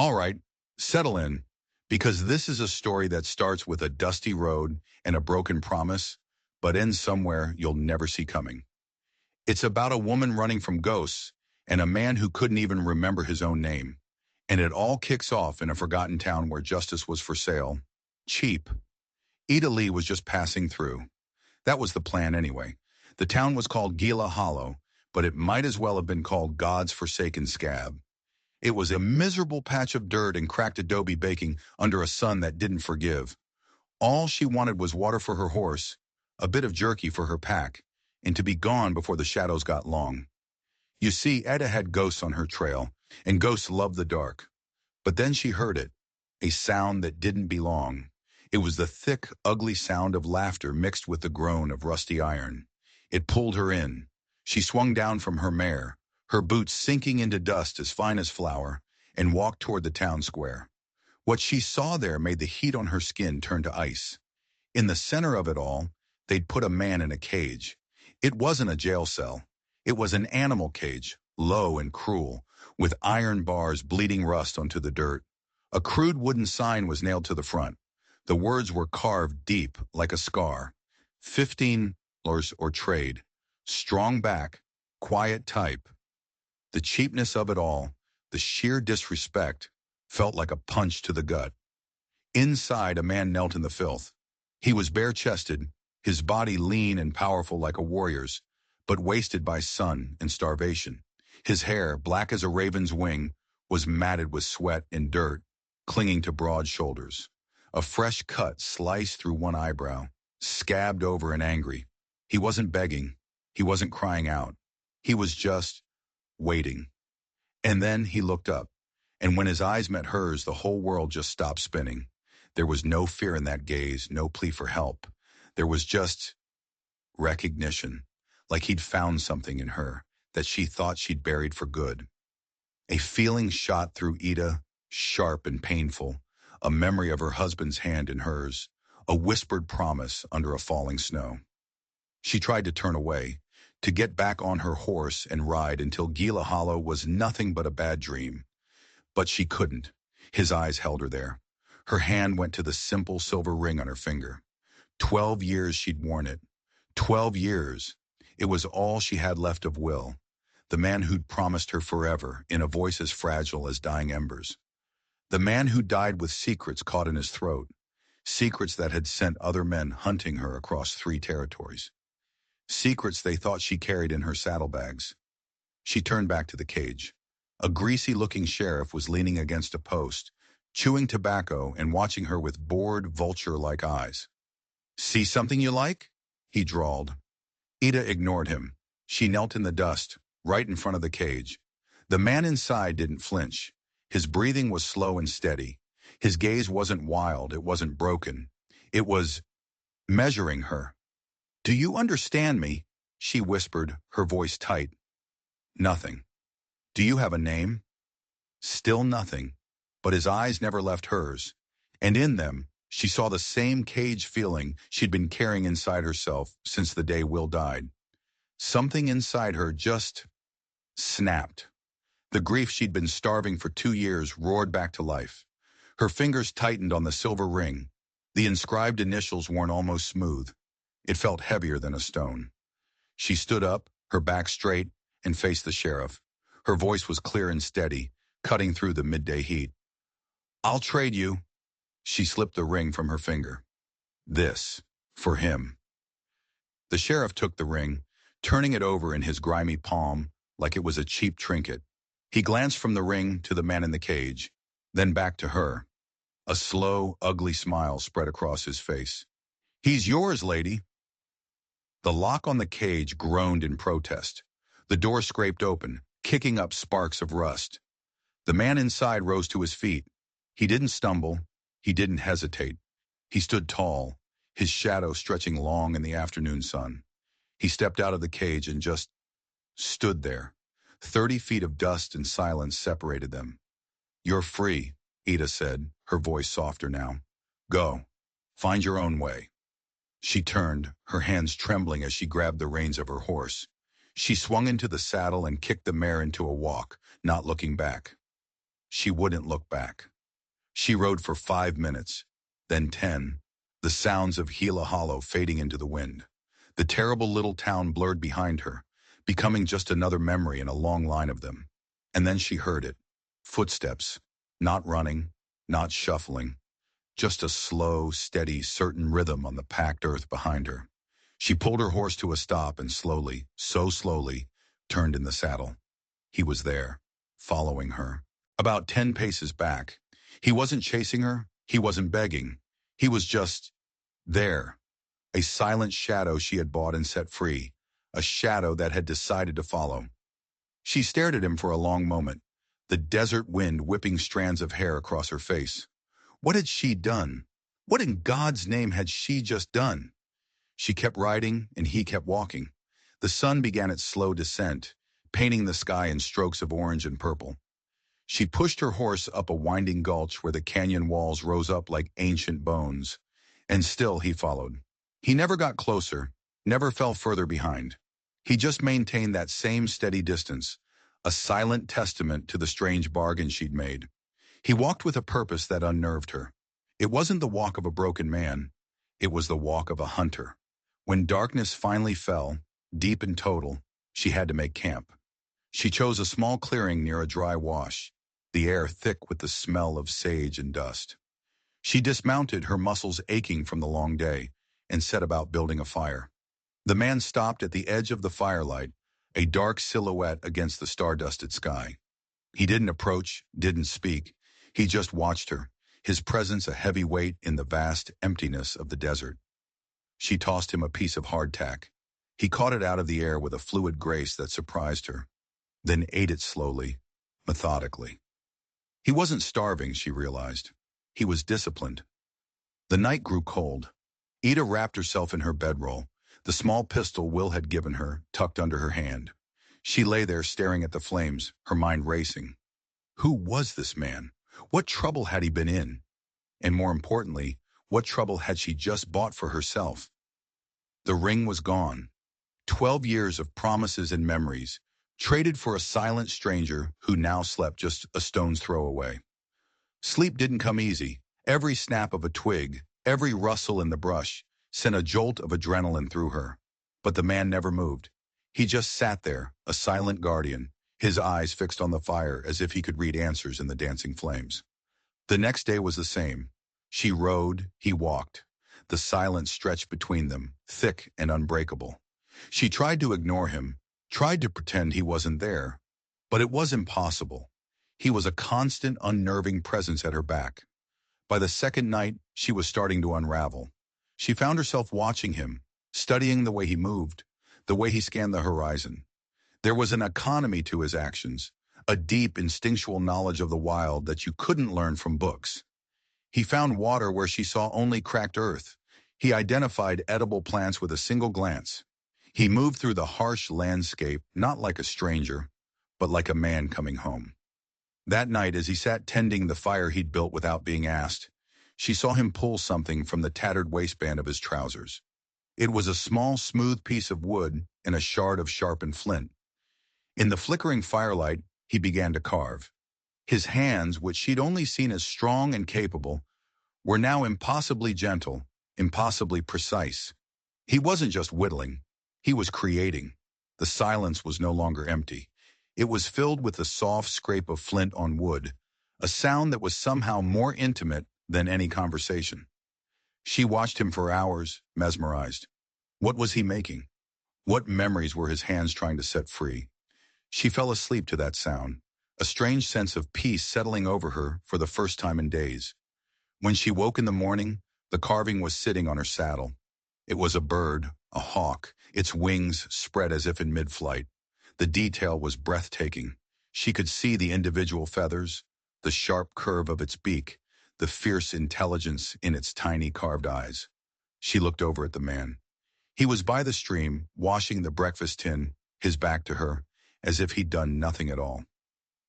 All right, settle in, because this is a story that starts with a dusty road and a broken promise, but ends somewhere you'll never see coming. It's about a woman running from ghosts and a man who couldn't even remember his own name. And it all kicks off in a forgotten town where justice was for sale. Cheap. Ida Lee was just passing through. That was the plan anyway. The town was called Gila Hollow, but it might as well have been called God's forsaken scab. It was a miserable patch of dirt and cracked adobe baking under a sun that didn't forgive. All she wanted was water for her horse, a bit of jerky for her pack, and to be gone before the shadows got long. You see, Etta had ghosts on her trail, and ghosts love the dark. But then she heard it, a sound that didn't belong. It was the thick, ugly sound of laughter mixed with the groan of rusty iron. It pulled her in. She swung down from her mare, her boots sinking into dust as fine as flour, and walked toward the town square. What she saw there made the heat on her skin turn to ice. In the center of it all, they'd put a man in a cage. It wasn't a jail cell. It was an animal cage, low and cruel, with iron bars bleeding rust onto the dirt. A crude wooden sign was nailed to the front. The words were carved deep, like a scar. $15 or trade. Strong back, quiet type. The cheapness of it all, the sheer disrespect, felt like a punch to the gut. Inside, a man knelt in the filth. He was bare-chested, his body lean and powerful like a warrior's, but wasted by sun and starvation. His hair, black as a raven's wing, was matted with sweat and dirt, clinging to broad shoulders. A fresh cut sliced through one eyebrow, scabbed over and angry. He wasn't begging. He wasn't crying out. He was just waiting. And then he looked up, and when his eyes met hers, the whole world just stopped spinning. There was no fear in that gaze, no plea for help. There was just recognition, like he'd found something in her that she thought she'd buried for good. A feeling shot through Ida, sharp and painful, a memory of her husband's hand in hers, a whispered promise under a falling snow. She tried to turn away, to get back on her horse and ride until Gila Hollow was nothing but a bad dream. But she couldn't. His eyes held her there. Her hand went to the simple silver ring on her finger. 12 years she'd worn it. 12 years. It was all she had left of Will, the man who'd promised her forever in a voice as fragile as dying embers. The man who died with secrets caught in his throat, secrets that had sent other men hunting her across 3 territories. Secrets they thought she carried in her saddlebags. She turned back to the cage. A greasy-looking sheriff was leaning against a post, chewing tobacco and watching her with bored, vulture-like eyes. "See something you like?" he drawled. Ida ignored him. She knelt in the dust, right in front of the cage. The man inside didn't flinch. His breathing was slow and steady. His gaze wasn't wild, it wasn't broken. It was measuring her. "Do you understand me?" she whispered, her voice tight. "Nothing." "Do you have a name?" Still nothing, but his eyes never left hers, and in them, she saw the same cage feeling she'd been carrying inside herself since the day Will died. Something inside her just snapped. The grief she'd been starving for 2 years roared back to life. Her fingers tightened on the silver ring. The inscribed initials weren't almost smooth. It felt heavier than a stone. She stood up, her back straight, and faced the sheriff. Her voice was clear and steady, cutting through the midday heat. "I'll trade you." She slipped the ring from her finger. "This, for him." The sheriff took the ring, turning it over in his grimy palm like it was a cheap trinket. He glanced from the ring to the man in the cage, then back to her. A slow, ugly smile spread across his face. "He's yours, lady." The lock on the cage groaned in protest. The door scraped open, kicking up sparks of rust. The man inside rose to his feet. He didn't stumble. He didn't hesitate. He stood tall, his shadow stretching long in the afternoon sun. He stepped out of the cage and just stood there. 30 feet of dust and silence separated them. "You're free," Ida said, her voice softer now. "Go. Find your own way." She turned, her hands trembling as she grabbed the reins of her horse. She swung into the saddle and kicked the mare into a walk, not looking back. She wouldn't look back. She rode for 5 minutes, then 10, the sounds of Gila Hollow fading into the wind. The terrible little town blurred behind her, becoming just another memory in a long line of them. And then she heard it. Footsteps, not running, not shuffling, just a slow, steady, certain rhythm on the packed earth behind her. She pulled her horse to a stop and slowly, so slowly, turned in the saddle. He was there, following her. About 10 paces back. He wasn't chasing her, he wasn't begging. He was just there, a silent shadow she had bought and set free, a shadow that had decided to follow. She stared at him for a long moment, the desert wind whipping strands of hair across her face. What had she done? What in God's name had she just done? She kept riding, and he kept walking. The sun began its slow descent, painting the sky in strokes of orange and purple. She pushed her horse up a winding gulch where the canyon walls rose up like ancient bones. And still he followed. He never got closer, never fell further behind. He just maintained that same steady distance, a silent testament to the strange bargain she'd made. He walked with a purpose that unnerved her. It wasn't the walk of a broken man. It was the walk of a hunter. When darkness finally fell, deep and total, she had to make camp. She chose a small clearing near a dry wash, the air thick with the smell of sage and dust. She dismounted, her muscles aching from the long day, and set about building a fire. The man stopped at the edge of the firelight, a dark silhouette against the star-dusted sky. He didn't approach, didn't speak. He just watched her, his presence a heavy weight in the vast emptiness of the desert. She tossed him a piece of hardtack. He caught it out of the air with a fluid grace that surprised her, then ate it slowly, methodically. He wasn't starving, she realized. He was disciplined. The night grew cold. Ida wrapped herself in her bedroll, the small pistol Will had given her tucked under her hand. She lay there staring at the flames, her mind racing. Who was this man? What trouble had he been in? And more importantly, what trouble had she just bought for herself? The ring was gone. 12 years of promises and memories, traded for a silent stranger who now slept just a stone's throw away. Sleep didn't come easy. Every snap of a twig, every rustle in the brush, sent a jolt of adrenaline through her. But the man never moved. He just sat there, a silent guardian, his eyes fixed on the fire as if he could read answers in the dancing flames. The next day was the same. She rode, he walked. The silence stretched between them, thick and unbreakable. She tried to ignore him, tried to pretend he wasn't there. But it was impossible. He was a constant, unnerving presence at her back. By the second night, she was starting to unravel. She found herself watching him, studying the way he moved, the way he scanned the horizon. There was an economy to his actions, a deep, instinctual knowledge of the wild that you couldn't learn from books. He found water where she saw only cracked earth. He identified edible plants with a single glance. He moved through the harsh landscape, not like a stranger, but like a man coming home. That night, as he sat tending the fire he'd built without being asked, she saw him pull something from the tattered waistband of his trousers. It was a small, smooth piece of wood and a shard of sharpened flint. In the flickering firelight, he began to carve. His hands, which she'd only seen as strong and capable, were now impossibly gentle, impossibly precise. He wasn't just whittling. He was creating. The silence was no longer empty. It was filled with the soft scrape of flint on wood, a sound that was somehow more intimate than any conversation. She watched him for hours, mesmerized. What was he making? What memories were his hands trying to set free? She fell asleep to that sound, a strange sense of peace settling over her for the first time in days. When she woke in the morning, the carving was sitting on her saddle. It was a bird, a hawk, its wings spread as if in mid-flight. The detail was breathtaking. She could see the individual feathers, the sharp curve of its beak, the fierce intelligence in its tiny carved eyes. She looked over at the man. He was by the stream, washing the breakfast tin, his back to her, as if he'd done nothing at all.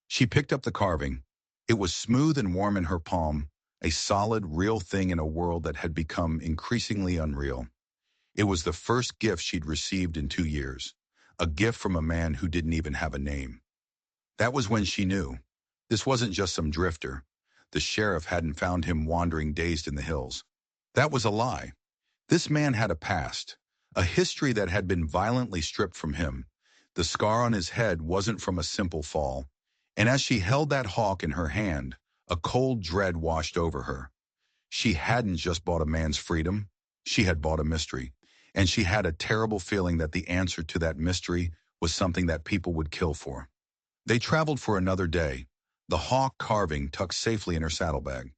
She picked up the carving. It was smooth and warm in her palm, a solid, real thing in a world that had become increasingly unreal. It was the first gift she'd received in 2 years, a gift from a man who didn't even have a name. That was when she knew. This wasn't just some drifter. The sheriff hadn't found him wandering dazed in the hills. That was a lie. This man had a past, a history that had been violently stripped from him. The scar on his head wasn't from a simple fall. And as she held that hawk in her hand, a cold dread washed over her. She hadn't just bought a man's freedom. She had bought a mystery. And she had a terrible feeling that the answer to that mystery was something that people would kill for. They traveled for another day, the hawk carving tucked safely in her saddlebag.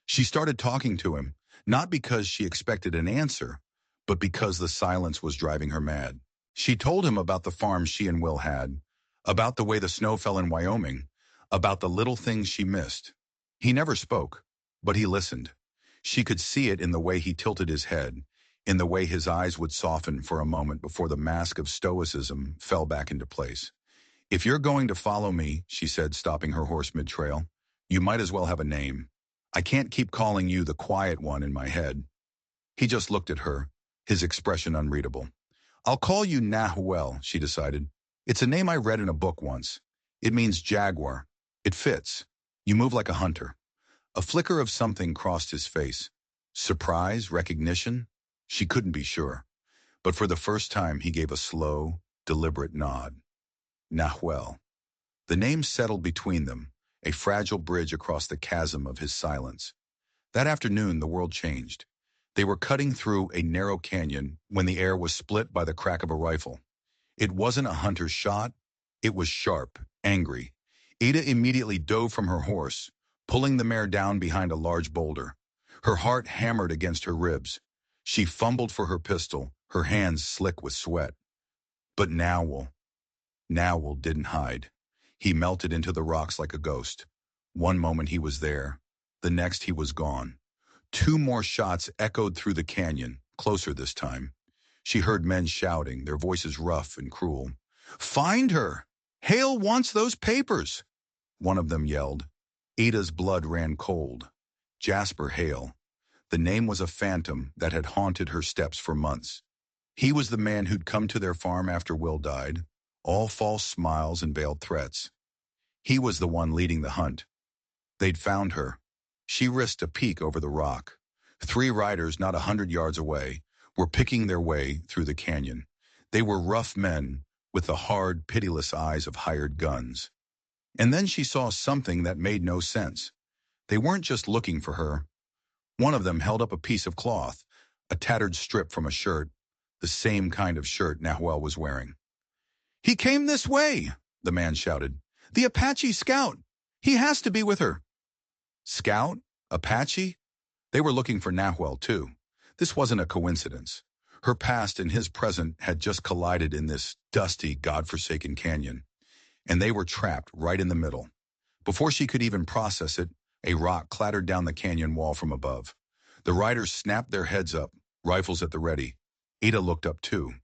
She started talking to him, not because she expected an answer, but because the silence was driving her mad. She told him about the farm she and Will had, about the way the snow fell in Wyoming, about the little things she missed. He never spoke, but he listened. She could see it in the way he tilted his head, in the way his eyes would soften for a moment before the mask of stoicism fell back into place. "If you're going to follow me," she said, stopping her horse mid-trail, "you might as well have a name. I can't keep calling you the quiet one in my head." He just looked at her, his expression unreadable. "I'll call you Nahuel," she decided. "It's a name I read in a book once. It means jaguar. It fits. You move like a hunter." A flicker of something crossed his face. Surprise? Recognition? She couldn't be sure. But for the first time, he gave a slow, deliberate nod. Nahuel. The name settled between them, a fragile bridge across the chasm of his silence. That afternoon, the world changed. They were cutting through a narrow canyon when the air was split by the crack of a rifle. It wasn't a hunter's shot. It was sharp, angry. Ada immediately dove from her horse, pulling the mare down behind a large boulder. Her heart hammered against her ribs. She fumbled for her pistol, her hands slick with sweat. But Nowell didn't hide. He melted into the rocks like a ghost. One moment he was there, the next he was gone. Two more shots echoed through the canyon, closer this time. She heard men shouting, their voices rough and cruel. "Find her! Hale wants those papers!" One of them yelled. Ada's blood ran cold. Jasper Hale. The name was a phantom that had haunted her steps for months. He was the man who'd come to their farm after Will died, all false smiles and veiled threats. He was the one leading the hunt. They'd found her. She risked a peek over the rock. 3 riders not 100 yards away were picking their way through the canyon. They were rough men with the hard, pitiless eyes of hired guns. And then she saw something that made no sense. They weren't just looking for her. One of them held up a piece of cloth, a tattered strip from a shirt, the same kind of shirt Nahuel was wearing. "He came this way," the man shouted. "The Apache scout. He has to be with her." Scout? Apache? They were looking for Nahuel, too. This wasn't a coincidence. Her past and his present had just collided in this dusty, godforsaken canyon, and they were trapped right in the middle. Before she could even process it, a rock clattered down the canyon wall from above. The riders snapped their heads up, rifles at the ready. Ada looked up, too.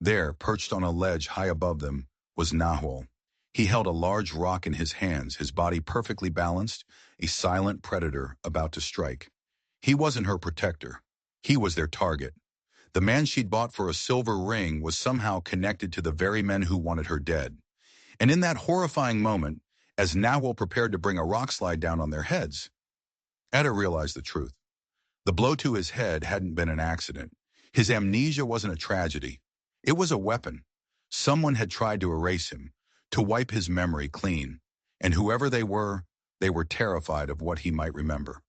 There, perched on a ledge high above them, was Nahuel. He held a large rock in his hands, his body perfectly balanced, a silent predator about to strike. He wasn't her protector. He was their target. The man she'd bought for a silver ring was somehow connected to the very men who wanted her dead. And in that horrifying moment, as Nahuel prepared to bring a rock slide down on their heads, Ada realized the truth. The blow to his head hadn't been an accident. His amnesia wasn't a tragedy. It was a weapon. Someone had tried to erase him, to wipe his memory clean. And whoever they were terrified of what he might remember.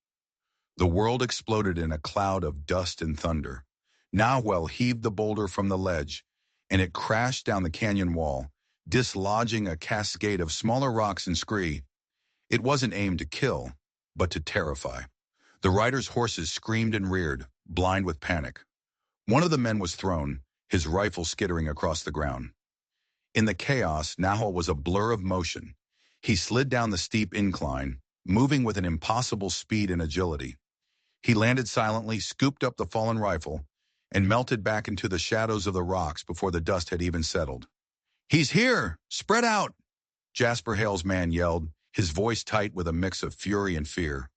The world exploded in a cloud of dust and thunder. Nahuel heaved the boulder from the ledge, and it crashed down the canyon wall, dislodging a cascade of smaller rocks and scree. It wasn't aimed to kill, but to terrify. The riders' horses screamed and reared, blind with panic. One of the men was thrown, his rifle skittering across the ground. In the chaos, Nahuel was a blur of motion. He slid down the steep incline, moving with an impossible speed and agility. He landed silently, scooped up the fallen rifle, and melted back into the shadows of the rocks before the dust had even settled. "He's here! Spread out!" Jasper Hale's man yelled, his voice tight with a mix of fury and fear.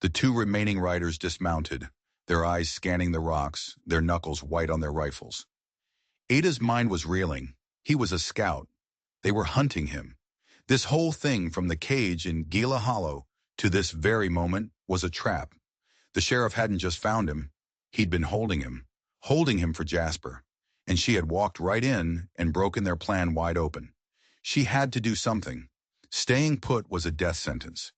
The 2 remaining riders dismounted, their eyes scanning the rocks, their knuckles white on their rifles. Ada's mind was reeling. He was a scout. They were hunting him. This whole thing from the cage in Gila Hollow to this very moment was a trap. The sheriff hadn't just found him. He'd been holding him for Jasper. And she had walked right in and broken their plan wide open. She had to do something. Staying put was a death sentence.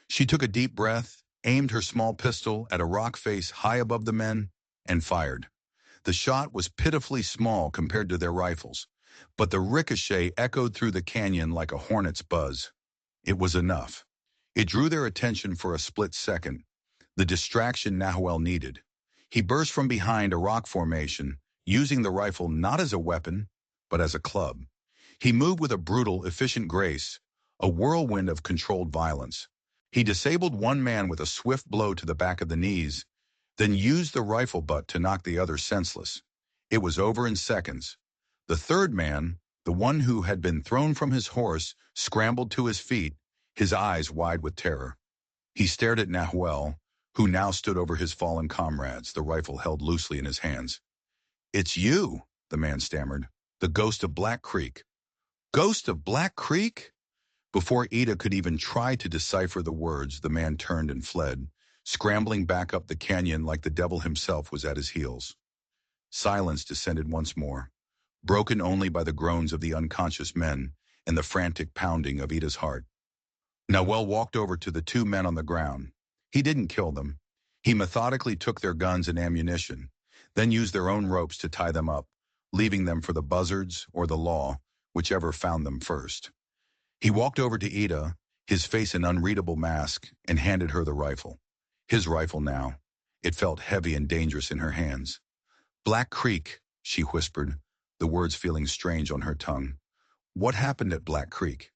She took a deep breath, aimed her small pistol at a rock face high above the men, and fired. The shot was pitifully small compared to their rifles, but the ricochet echoed through the canyon like a hornet's buzz. It was enough. It drew their attention for a split second, the distraction Nahuel needed. He burst from behind a rock formation, using the rifle not as a weapon, but as a club. He moved with a brutal, efficient grace, a whirlwind of controlled violence. He disabled one man with a swift blow to the back of the knees, then used the rifle butt to knock the other senseless. It was over in seconds. The third man, the one who had been thrown from his horse, scrambled to his feet, his eyes wide with terror. He stared at Nahuel, who now stood over his fallen comrades, the rifle held loosely in his hands. "It's you," the man stammered. "The ghost of Black Creek." "Ghost of Black Creek?" Before Ida could even try to decipher the words, the man turned and fled, scrambling back up the canyon like the devil himself was at his heels. Silence descended once more, broken only by the groans of the unconscious men and the frantic pounding of Ida's heart. Nahuel walked over to the two men on the ground. He didn't kill them. He methodically took their guns and ammunition, then used their own ropes to tie them up, leaving them for the buzzards or the law, whichever found them first. He walked over to Ida, his face an unreadable mask, and handed her the rifle. His rifle now. It felt heavy and dangerous in her hands. "Black Creek," she whispered, the words feeling strange on her tongue. "What happened at Black Creek?"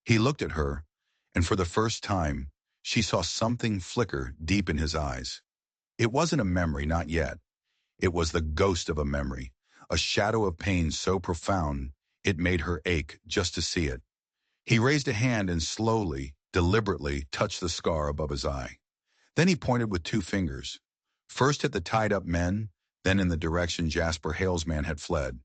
He looked at her, and for the first time, she saw something flicker deep in his eyes. It wasn't a memory, not yet. It was the ghost of a memory, a shadow of pain so profound it made her ache just to see it. He raised a hand and slowly, deliberately touched the scar above his eye. Then he pointed with two fingers, first at the tied-up men, then in the direction Jasper Hale's man had fled.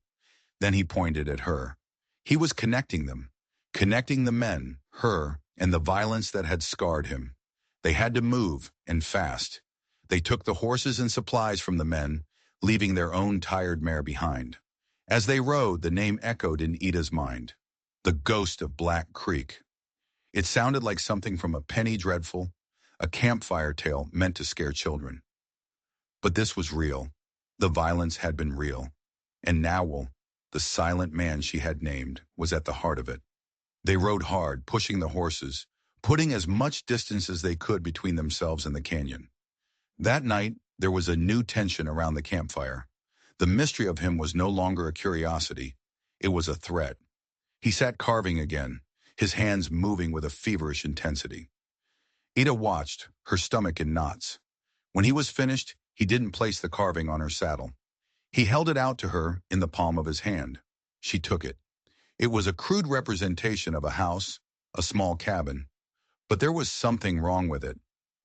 Then he pointed at her. He was connecting them, connecting the men, her, and the violence that had scarred him. They had to move, and fast. They took the horses and supplies from the men, leaving their own tired mare behind. As they rode, the name echoed in Ida's mind. The ghost of Black Creek. It sounded like something from a penny dreadful, a campfire tale meant to scare children. But this was real. The violence had been real. And Nahuel, the silent man she had named, was at the heart of it. They rode hard, pushing the horses, putting as much distance as they could between themselves and the canyon. That night, there was a new tension around the campfire. The mystery of him was no longer a curiosity. It was a threat. He sat carving again, his hands moving with a feverish intensity. Ida watched, her stomach in knots. When he was finished, he didn't place the carving on her saddle. He held it out to her in the palm of his hand. She took it. It was a crude representation of a house, a small cabin. But there was something wrong with it.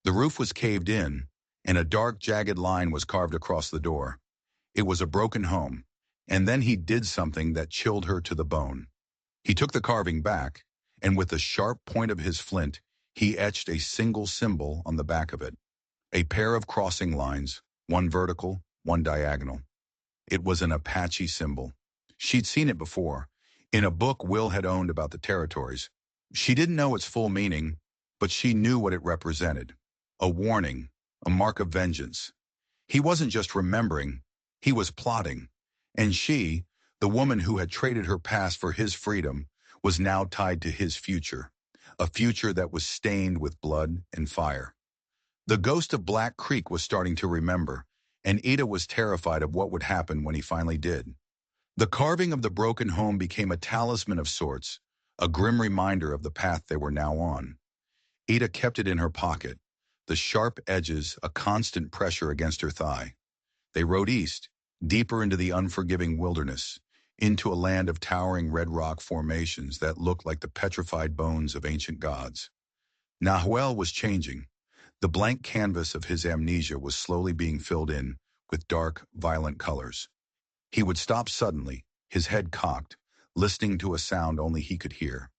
The roof was caved in, and a dark, jagged line was carved across the door. It was a broken home. And then he did something that chilled her to the bone. He took the carving back, and with the sharp point of his flint, he etched a single symbol on the back of it. A pair of crossing lines, one vertical, one diagonal. It was an Apache symbol. She'd seen it before, in a book Will had owned about the territories. She didn't know its full meaning, but she knew what it represented. A warning, a mark of vengeance. He wasn't just remembering, he was plotting. And she, the woman who had traded her past for his freedom, was now tied to his future, a future that was stained with blood and fire. The ghost of Black Creek was starting to remember, and Ida was terrified of what would happen when he finally did. The carving of the broken home became a talisman of sorts, a grim reminder of the path they were now on. Ida kept it in her pocket, the sharp edges a constant pressure against her thigh. They rode east, deeper into the unforgiving wilderness, into a land of towering red rock formations that looked like the petrified bones of ancient gods. Nahuel was changing. The blank canvas of his amnesia was slowly being filled in with dark, violent colors. He would stop suddenly, his head cocked, listening to a sound only he could hear.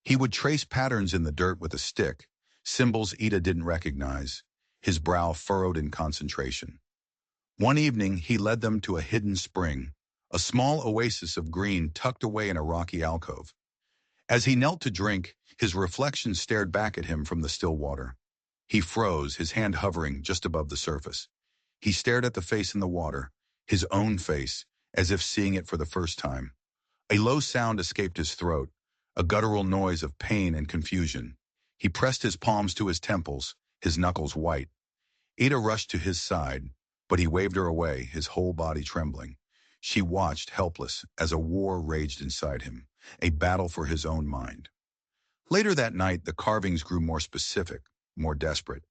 He would trace patterns in the dirt with a stick, symbols Ida didn't recognize, his brow furrowed in concentration. One evening, he led them to a hidden spring, a small oasis of green tucked away in a rocky alcove. As he knelt to drink, his reflection stared back at him from the still water. He froze, his hand hovering just above the surface. He stared at the face in the water, his own face, as if seeing it for the first time. A low sound escaped his throat, a guttural noise of pain and confusion. He pressed his palms to his temples, his knuckles white. Ada rushed to his side, but he waved her away, his whole body trembling. She watched, helpless, as a war raged inside him, a battle for his own mind. Later that night, the carvings grew more specific, more desperate.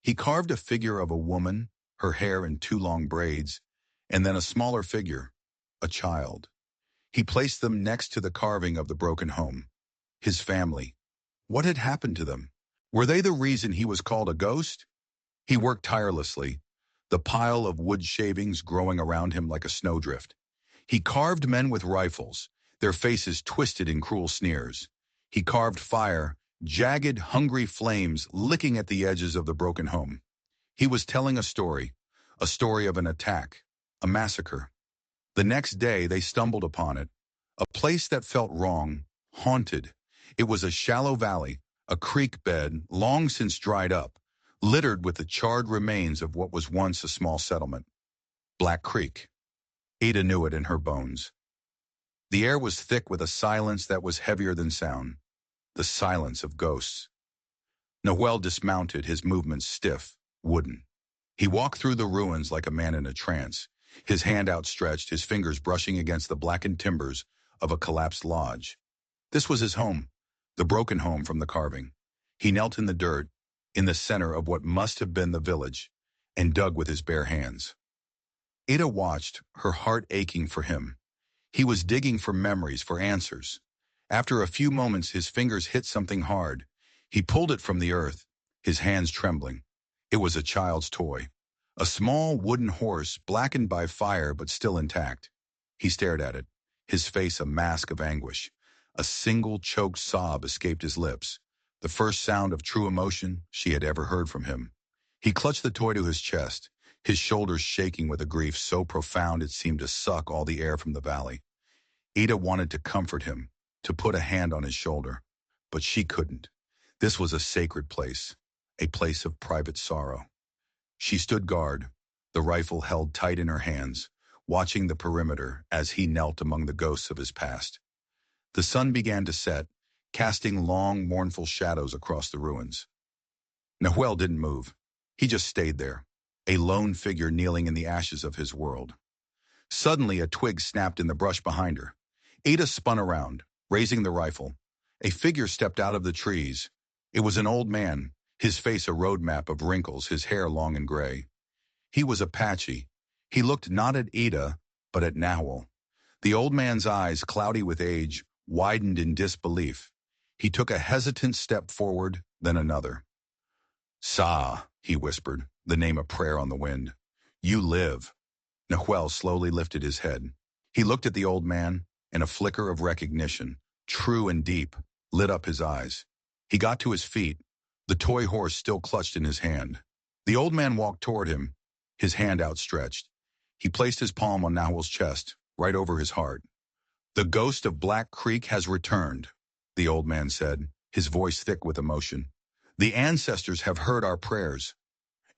He carved a figure of a woman, her hair in two long braids, and then a smaller figure, a child. He placed them next to the carving of the broken home. His family. What had happened to them? Were they the reason he was called a ghost? He worked tirelessly, the pile of wood shavings growing around him like a snowdrift. He carved men with rifles, their faces twisted in cruel sneers. He carved fire, jagged, hungry flames licking at the edges of the broken home. He was telling a story of an attack, a massacre. The next day they stumbled upon it, a place that felt wrong, haunted. It was a shallow valley, a creek bed long since dried up, littered with the charred remains of what was once a small settlement. Black Creek. Ada knew it in her bones. The air was thick with a silence that was heavier than sound, the silence of ghosts. Noel dismounted, his movements stiff, wooden. He walked through the ruins like a man in a trance, his hand outstretched, his fingers brushing against the blackened timbers of a collapsed lodge. This was his home, the broken home from the carving. He knelt in the dirt, in the center of what must have been the village, and dug with his bare hands. Ada watched, her heart aching for him. He was digging for memories, for answers. After a few moments, his fingers hit something hard. He pulled it from the earth, his hands trembling. It was a child's toy. A small wooden horse, blackened by fire but still intact. He stared at it, his face a mask of anguish. A single choked sob escaped his lips, the first sound of true emotion she had ever heard from him. He clutched the toy to his chest, his shoulders shaking with a grief so profound it seemed to suck all the air from the valley. Ada wanted to comfort him, to put a hand on his shoulder, but she couldn't. This was a sacred place, a place of private sorrow. She stood guard, the rifle held tight in her hands, watching the perimeter as he knelt among the ghosts of his past. The sun began to set, casting long, mournful shadows across the ruins. Nahuel didn't move. He just stayed there, a lone figure kneeling in the ashes of his world. Suddenly, a twig snapped in the brush behind her. Ada spun around, raising the rifle. A figure stepped out of the trees. It was an old man, his face a road map of wrinkles, his hair long and gray. He was Apache. He looked not at Ada, but at Nahuel. The old man's eyes, cloudy with age, widened in disbelief. He took a hesitant step forward, then another. "Sa," he whispered, the name a prayer on the wind. "You live." Nahuel slowly lifted his head. He looked at the old man, and a flicker of recognition, true and deep, lit up his eyes. He got to his feet, the toy horse still clutched in his hand. The old man walked toward him, his hand outstretched. He placed his palm on Nahuel's chest, right over his heart. "The ghost of Black Creek has returned," the old man said, his voice thick with emotion. "The ancestors have heard our prayers."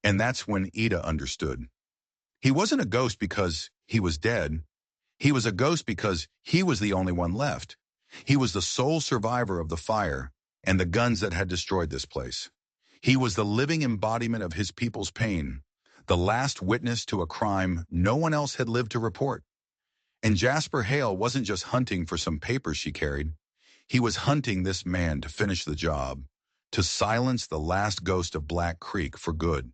And that's when Ida understood. He wasn't a ghost because he was dead. He was a ghost because he was the only one left. He was the sole survivor of the fire and the guns that had destroyed this place. He was the living embodiment of his people's pain, the last witness to a crime no one else had lived to report. And Jasper Hale wasn't just hunting for some papers she carried. He was hunting this man to finish the job, to silence the last ghost of Black Creek for good.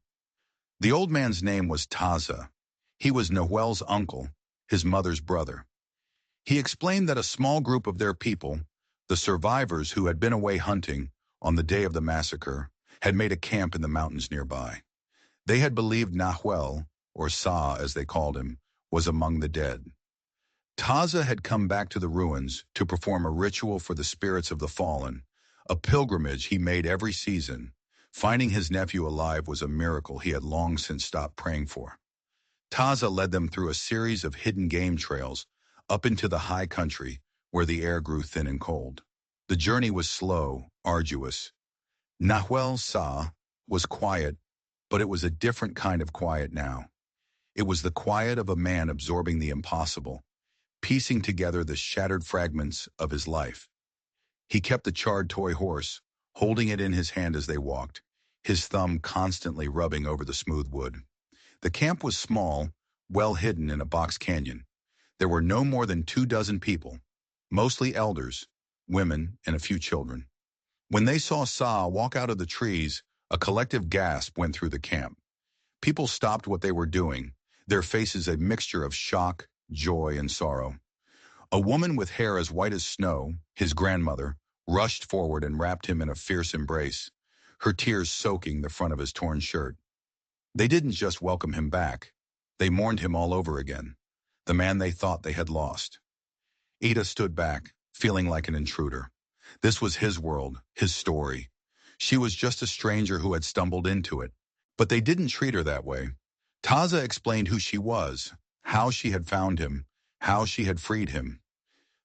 The old man's name was Taza. He was Noel's uncle, his mother's brother. He explained that a small group of their people, the survivors who had been away hunting on the day of the massacre, had made a camp in the mountains nearby. They had believed Nahuel, or Sa as they called him, was among the dead. Taza had come back to the ruins to perform a ritual for the spirits of the fallen, a pilgrimage he made every season. Finding his nephew alive was a miracle he had long since stopped praying for. Taza led them through a series of hidden game trails up into the high country where the air grew thin and cold. The journey was slow, arduous. Nahuel Sa was quiet, but it was a different kind of quiet now. It was the quiet of a man absorbing the impossible, piecing together the shattered fragments of his life. He kept the charred toy horse, holding it in his hand as they walked, his thumb constantly rubbing over the smooth wood. The camp was small, well hidden in a box canyon. There were no more than 24 people, mostly elders, women, and a few children. When they saw Sa walk out of the trees, a collective gasp went through the camp. People stopped what they were doing, their faces a mixture of shock, joy, and sorrow. A woman with hair as white as snow, his grandmother, rushed forward and wrapped him in a fierce embrace, her tears soaking the front of his torn shirt. They didn't just welcome him back. They mourned him all over again, the man they thought they had lost. Ida stood back, feeling like an intruder. This was his world, his story. She was just a stranger who had stumbled into it. But they didn't treat her that way. Taza explained who she was, how she had found him, how she had freed him.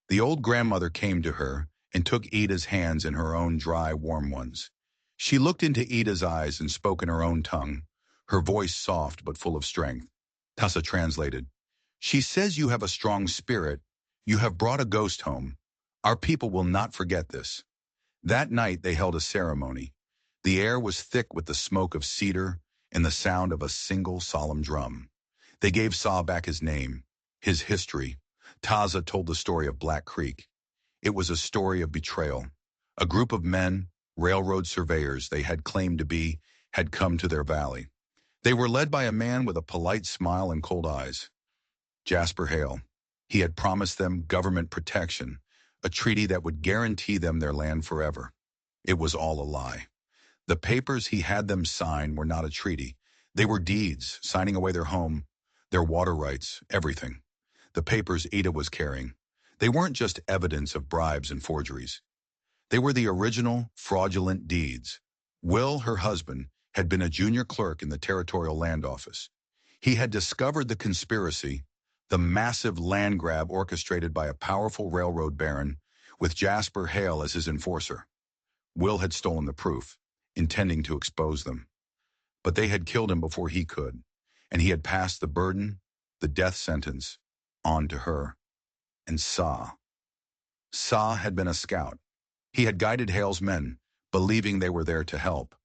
The old grandmother came to her and took Ida's hands in her own dry, warm ones. She looked into Ida's eyes and spoke in her own tongue, her voice soft but full of strength. Taza translated, "She says you have a strong spirit. You have brought a ghost home. Our people will not forget this." That night they held a ceremony. The air was thick with the smoke of cedar and the sound of a single solemn drum. They gave Sa back his name, his history. Taza told the story of Black Creek. It was a story of betrayal. A group of men, railroad surveyors they had claimed to be, had come to their valley. They were led by a man with a polite smile and cold eyes. Jasper Hale. He had promised them government protection, a treaty that would guarantee them their land forever. It was all a lie. The papers he had them sign were not a treaty. They were deeds, signing away their home, their water rights, everything. The papers Ida was carrying. They weren't just evidence of bribes and forgeries. They were the original, fraudulent deeds. Will, her husband, had been a junior clerk in the Territorial Land Office. He had discovered the conspiracy, the massive land grab orchestrated by a powerful railroad baron, with Jasper Hale as his enforcer. Will had stolen the proof, intending to expose them. But they had killed him before he could, and he had passed the burden, the death sentence, on to her. And Sa had been a scout. He had guided Hale's men, believing they were there to help.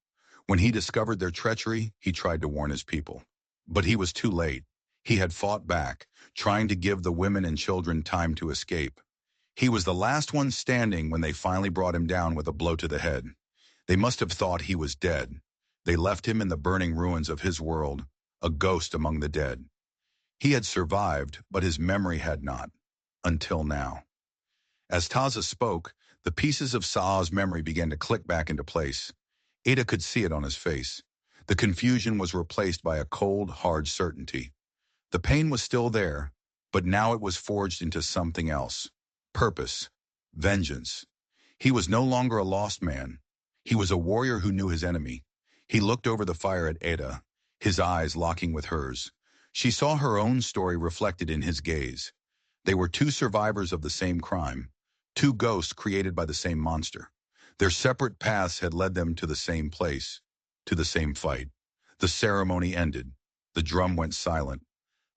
When he discovered their treachery, he tried to warn his people. But he was too late. He had fought back, trying to give the women and children time to escape. He was the last one standing when they finally brought him down with a blow to the head. They must have thought he was dead. They left him in the burning ruins of his world, a ghost among the dead. He had survived, but his memory had not, until now. As Taza spoke, the pieces of Sa's memory began to click back into place. Ada could see it on his face. The confusion was replaced by a cold, hard certainty. The pain was still there, but now it was forged into something else. Purpose. Vengeance. He was no longer a lost man. He was a warrior who knew his enemy. He looked over the fire at Ada, his eyes locking with hers. She saw her own story reflected in his gaze. They were two survivors of the same crime, two ghosts created by the same monster. Their separate paths had led them to the same place, to the same fight. The ceremony ended. The drum went silent.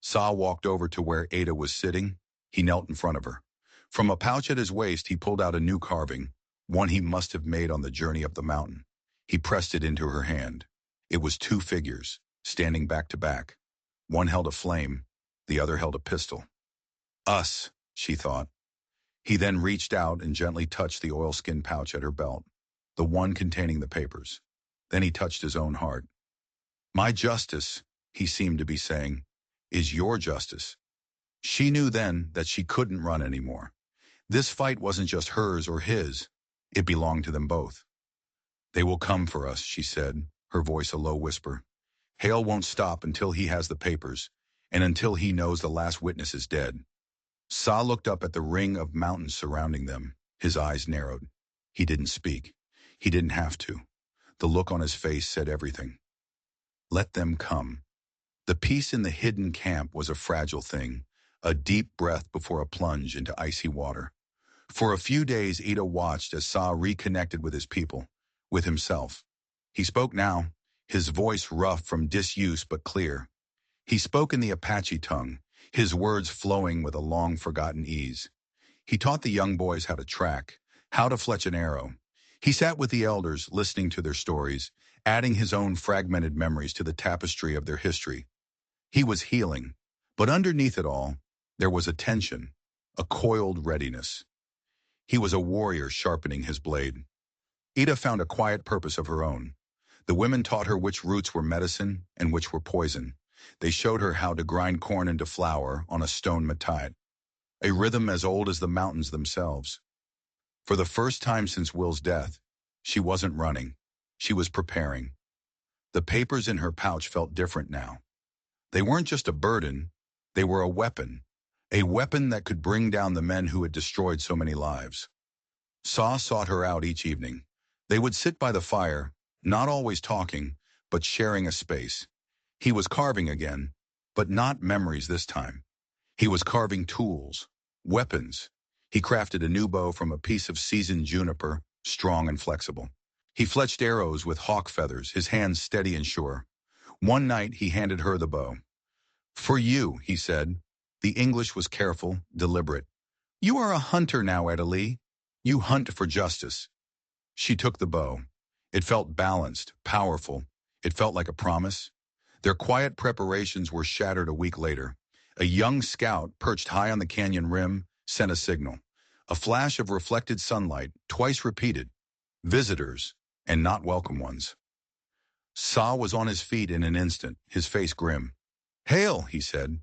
Sa walked over to where Ada was sitting. He knelt in front of her. From a pouch at his waist, he pulled out a new carving, one he must have made on the journey up the mountain. He pressed it into her hand. It was two figures, standing back to back. One held a flame, the other held a pistol. Us, she thought. He then reached out and gently touched the oilskin pouch at her belt, the one containing the papers. Then he touched his own heart. My justice, he seemed to be saying, is your justice. She knew then that she couldn't run anymore. This fight wasn't just hers or his. It belonged to them both. They will come for us, she said, her voice a low whisper. Hale won't stop until he has the papers, and until he knows the last witness is dead. Sa looked up at the ring of mountains surrounding them. His eyes narrowed. He didn't speak. He didn't have to. The look on his face said everything. Let them come. The peace in the hidden camp was a fragile thing, a deep breath before a plunge into icy water. For a few days, Ida watched as Sa reconnected with his people, with himself. He spoke now, his voice rough from disuse but clear. He spoke in the Apache tongue, his words flowing with a long-forgotten ease. He taught the young boys how to track, how to fletch an arrow. He sat with the elders, listening to their stories, adding his own fragmented memories to the tapestry of their history. He was healing, but underneath it all, there was a tension, a coiled readiness. He was a warrior sharpening his blade. Ida found a quiet purpose of her own. The women taught her which roots were medicine and which were poison. They showed her how to grind corn into flour on a stone matai, a rhythm as old as the mountains themselves. For the first time since Will's death, she wasn't running. She was preparing. The papers in her pouch felt different now. They weren't just a burden, they were a weapon that could bring down the men who had destroyed so many lives. Saw sought her out each evening. They would sit by the fire, not always talking, but sharing a space. He was carving again, but not memories this time. He was carving tools, weapons. He crafted a new bow from a piece of seasoned juniper, strong and flexible. He fletched arrows with hawk feathers, his hands steady and sure. One night he handed her the bow. For you, he said. The English was careful, deliberate. You are a hunter now, Italy. You hunt for justice. She took the bow. It felt balanced, powerful. It felt like a promise. Their quiet preparations were shattered a week later. A young scout, perched high on the canyon rim, sent a signal. A flash of reflected sunlight, twice repeated. Visitors, and not welcome ones. Sa was on his feet in an instant, his face grim. Hail, he said.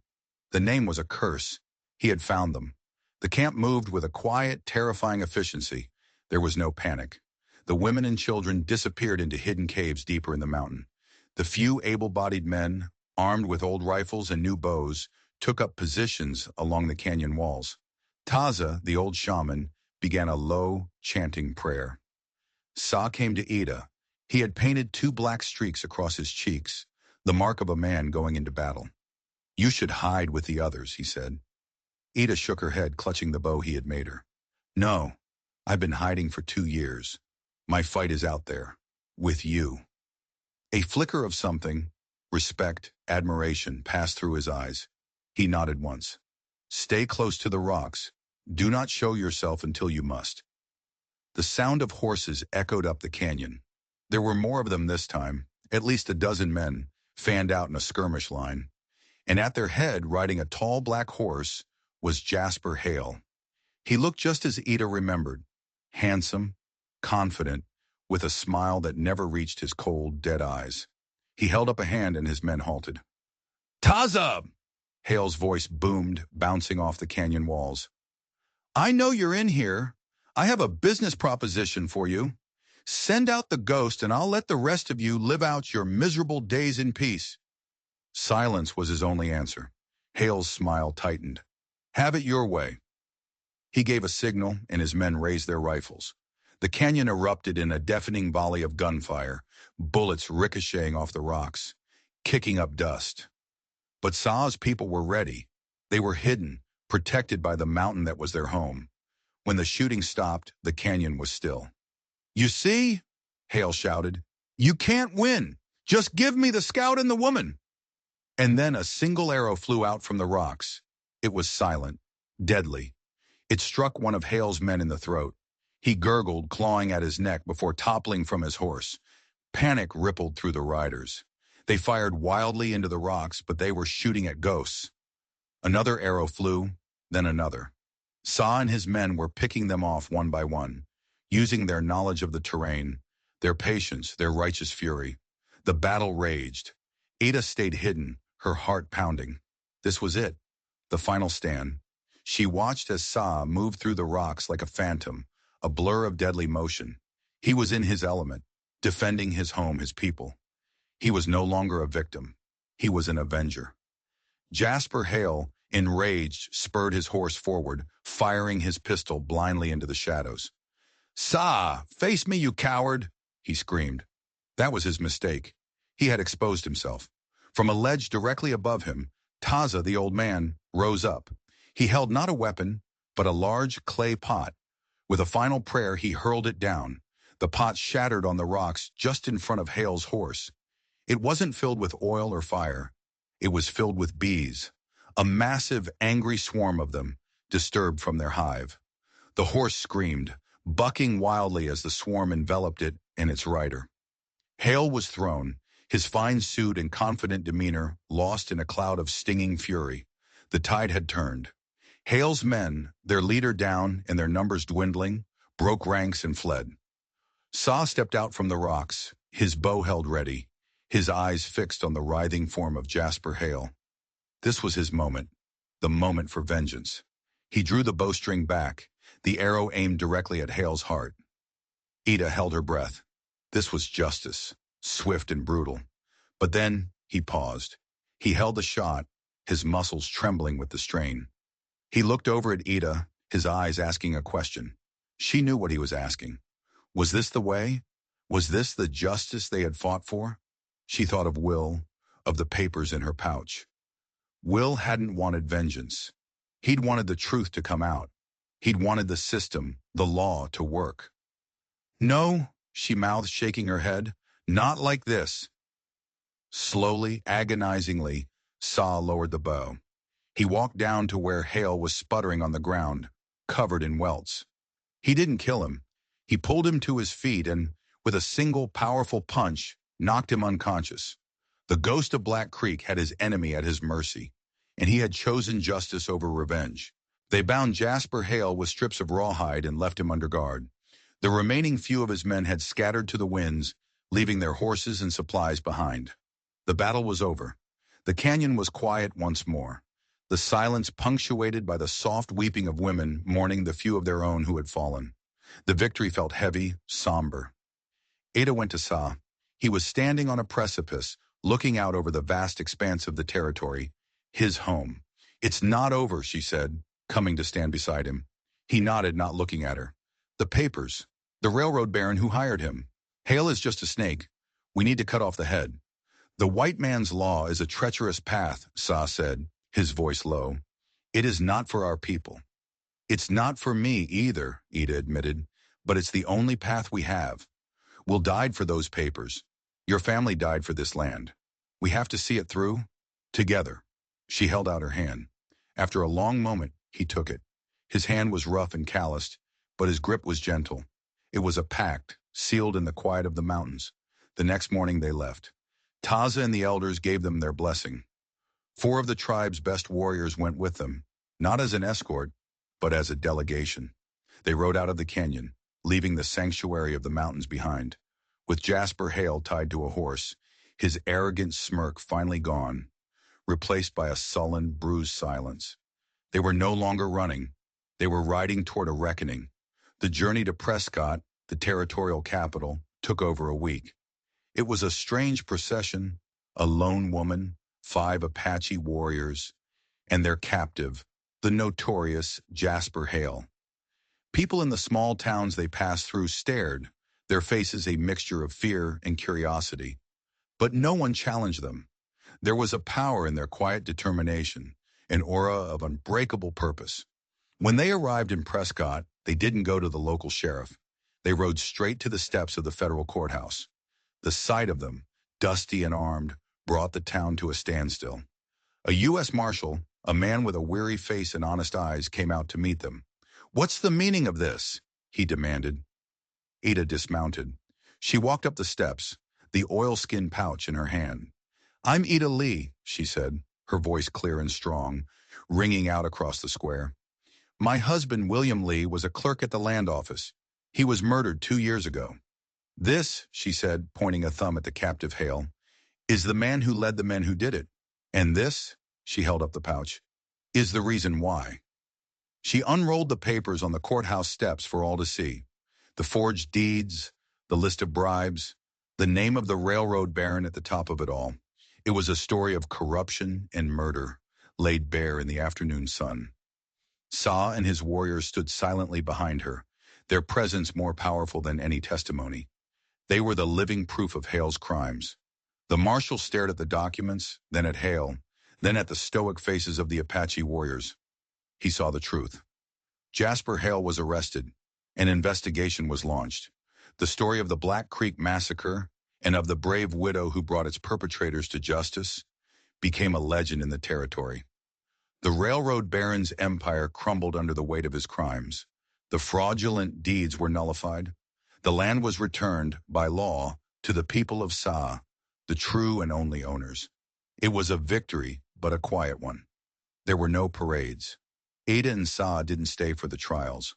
The name was a curse. He had found them. The camp moved with a quiet, terrifying efficiency. There was no panic. The women and children disappeared into hidden caves deeper in the mountain. The few able-bodied men, armed with old rifles and new bows, took up positions along the canyon walls. Taza, the old shaman, began a low, chanting prayer. Sa came to Ida. He had painted 2 black streaks across his cheeks, the mark of a man going into battle. You should hide with the others, he said. Ida shook her head, clutching the bow he had made her. No, I've been hiding for 2 years. My fight is out there, with you. A flicker of something, respect, admiration, passed through his eyes. He nodded once. Stay close to the rocks. Do not show yourself until you must. The sound of horses echoed up the canyon. There were more of them this time, at least a dozen men, fanned out in a skirmish line. And at their head, riding a tall black horse, was Jasper Hale. He looked just as Ida remembered, handsome, confident, with a smile that never reached his cold, dead eyes. He held up a hand and his men halted. Taza! Hale's voice boomed, bouncing off the canyon walls. I know you're in here. I have a business proposition for you. Send out the ghost and I'll let the rest of you live out your miserable days in peace. Silence was his only answer. Hale's smile tightened. Have it your way. He gave a signal and his men raised their rifles. The canyon erupted in a deafening volley of gunfire, bullets ricocheting off the rocks, kicking up dust. But Sa's people were ready. They were hidden, protected by the mountain that was their home. When the shooting stopped, the canyon was still. You see? Hale shouted. You can't win. Just give me the scout and the woman. And then a single arrow flew out from the rocks. It was silent, deadly. It struck one of Hale's men in the throat. He gurgled, clawing at his neck before toppling from his horse. Panic rippled through the riders. They fired wildly into the rocks, but they were shooting at ghosts. Another arrow flew, then another. Sa and his men were picking them off one by one, using their knowledge of the terrain, their patience, their righteous fury. The battle raged. Ida stayed hidden, her heart pounding. This was it, the final stand. She watched as Sa moved through the rocks like a phantom, a blur of deadly motion. He was in his element, defending his home, his people. He was no longer a victim. He was an avenger. Jasper Hale, enraged, spurred his horse forward, firing his pistol blindly into the shadows. "Sa, face me, you coward!" he screamed. That was his mistake. He had exposed himself. From a ledge directly above him, Taza, the old man, rose up. He held not a weapon, but a large clay pot. With a final prayer, he hurled it down. The pot shattered on the rocks just in front of Hale's horse. It wasn't filled with oil or fire. It was filled with bees, a massive, angry swarm of them, disturbed from their hive. The horse screamed, bucking wildly as the swarm enveloped it and its rider. Hale was thrown, his fine suit and confident demeanor lost in a cloud of stinging fury. The tide had turned. Hale's men, their leader down and their numbers dwindling, broke ranks and fled. Saw stepped out from the rocks, his bow held ready, his eyes fixed on the writhing form of Jasper Hale. This was his moment, the moment for vengeance. He drew the bowstring back, the arrow aimed directly at Hale's heart. Ida held her breath. This was justice, swift and brutal. But then he paused. He held the shot, his muscles trembling with the strain. He looked over at Ida, his eyes asking a question. She knew what he was asking. Was this the way? Was this the justice they had fought for? She thought of Will, of the papers in her pouch. Will hadn't wanted vengeance. He'd wanted the truth to come out. He'd wanted the system, the law, to work. No, she mouthed, shaking her head. Not like this. Slowly, agonizingly, Saw lowered the bow. He walked down to where Hale was sputtering on the ground, covered in welts. He didn't kill him. He pulled him to his feet and, with a single powerful punch, knocked him unconscious. The ghost of Black Creek had his enemy at his mercy, and he had chosen justice over revenge. They bound Jasper Hale with strips of rawhide and left him under guard. The remaining few of his men had scattered to the winds, leaving their horses and supplies behind. The battle was over. The canyon was quiet once more, the silence punctuated by the soft weeping of women mourning the few of their own who had fallen. The victory felt heavy, somber. Ada went to Sa. He was standing on a precipice, looking out over the vast expanse of the territory, his home. It's not over, she said, coming to stand beside him. He nodded, not looking at her. The papers. The railroad baron who hired him. Hale is just a snake. We need to cut off the head. The white man's law is a treacherous path, Sa said, his voice low. It is not for our people. It's not for me either, Ida admitted, but it's the only path we have. Will died for those papers. Your family died for this land. We have to see it through, together. She held out her hand. After a long moment, he took it. His hand was rough and calloused, but his grip was gentle. It was a pact, sealed in the quiet of the mountains. The next morning they left. Taza and the elders gave them their blessing. 4 of the tribe's best warriors went with them, not as an escort, but as a delegation. They rode out of the canyon, leaving the sanctuary of the mountains behind. With Jasper Hale tied to a horse, his arrogant smirk finally gone, replaced by a sullen, bruised silence. They were no longer running. They were riding toward a reckoning. The journey to Prescott, the territorial capital, took over a week. It was a strange procession, a lone woman, 5 Apache warriors, and their captive, the notorious Jasper Hale. People in the small towns they passed through stared, their faces a mixture of fear and curiosity. But no one challenged them. There was a power in their quiet determination, an aura of unbreakable purpose. When they arrived in Prescott, they didn't go to the local sheriff. They rode straight to the steps of the federal courthouse. The sight of them, dusty and armed, brought the town to a standstill. A U.S. Marshal, a man with a weary face and honest eyes, came out to meet them. "What's the meaning of this?" he demanded. Ada dismounted. She walked up the steps, the oilskin pouch in her hand. "I'm Ida Lee," she said, her voice clear and strong, ringing out across the square. "My husband, William Lee, was a clerk at the land office. He was murdered 2 years ago. This," she said, pointing a thumb at the captive Hale, "is the man who led the men who did it. And this," she held up the pouch, "is the reason why." She unrolled the papers on the courthouse steps for all to see. The forged deeds, the list of bribes, the name of the railroad baron at the top of it all. It was a story of corruption and murder, laid bare in the afternoon sun. Sa and his warriors stood silently behind her, their presence more powerful than any testimony. They were the living proof of Hale's crimes. The marshal stared at the documents, then at Hale, then at the stoic faces of the Apache warriors. He saw the truth. Jasper Hale was arrested. An investigation was launched. The story of the Black Creek Massacre and of the brave widow who brought its perpetrators to justice became a legend in the territory. The railroad baron's empire crumbled under the weight of his crimes. The fraudulent deeds were nullified. The land was returned, by law, to the people of Sa, the true and only owners. It was a victory, but a quiet one. There were no parades. Ada and Sa didn't stay for the trials.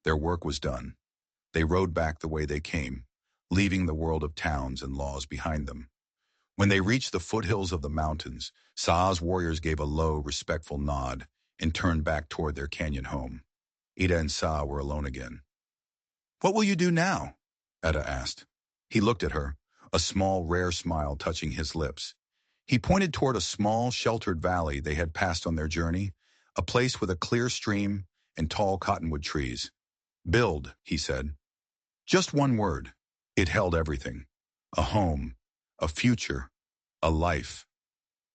Their work was done. They rode back the way they came, leaving the world of towns and laws behind them. When they reached the foothills of the mountains, Sa's warriors gave a low, respectful nod and turned back toward their canyon home. Ada and Sa were alone again. "What will you do now?" Ada asked. He looked at her, a small, rare smile touching his lips. He pointed toward a small, sheltered valley they had passed on their journey, a place with a clear stream and tall cottonwood trees. "Build," he said. Just one word. It held everything. A home, a future, a life.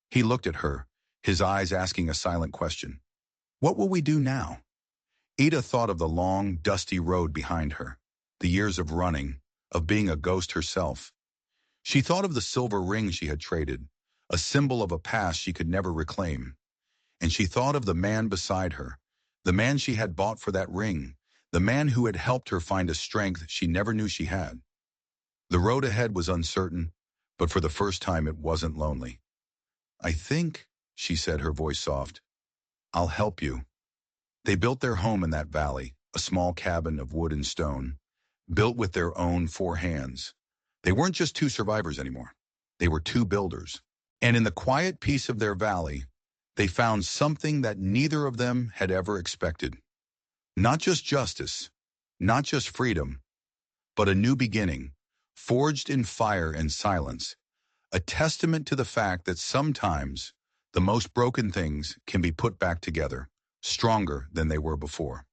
He looked at her, his eyes asking a silent question. "What will we do now?" Ada thought of the long, dusty road behind her, the years of running, of being a ghost herself. She thought of the silver ring she had traded, a symbol of a past she could never reclaim. And she thought of the man beside her, the man she had bought for that ring, the man who had helped her find a strength she never knew she had. The road ahead was uncertain, but for the first time it wasn't lonely. "I think," she said, her voice soft, "I'll help you." They built their home in that valley, a small cabin of wood and stone, built with their own 4 hands. They weren't just two survivors anymore. They were two builders. And in the quiet peace of their valley, they found something that neither of them had ever expected. Not just justice, not just freedom, but a new beginning, forged in fire and silence, a testament to the fact that sometimes the most broken things can be put back together, stronger than they were before.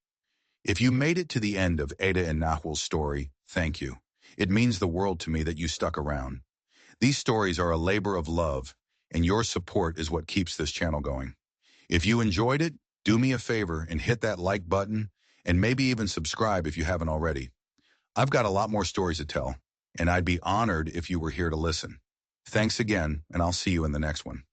If you made it to the end of Ada and Nahwal's story, thank you. It means the world to me that you stuck around. These stories are a labor of love, and your support is what keeps this channel going. If you enjoyed it, do me a favor and hit that like button, and maybe even subscribe if you haven't already. I've got a lot more stories to tell, and I'd be honored if you were here to listen. Thanks again, and I'll see you in the next one.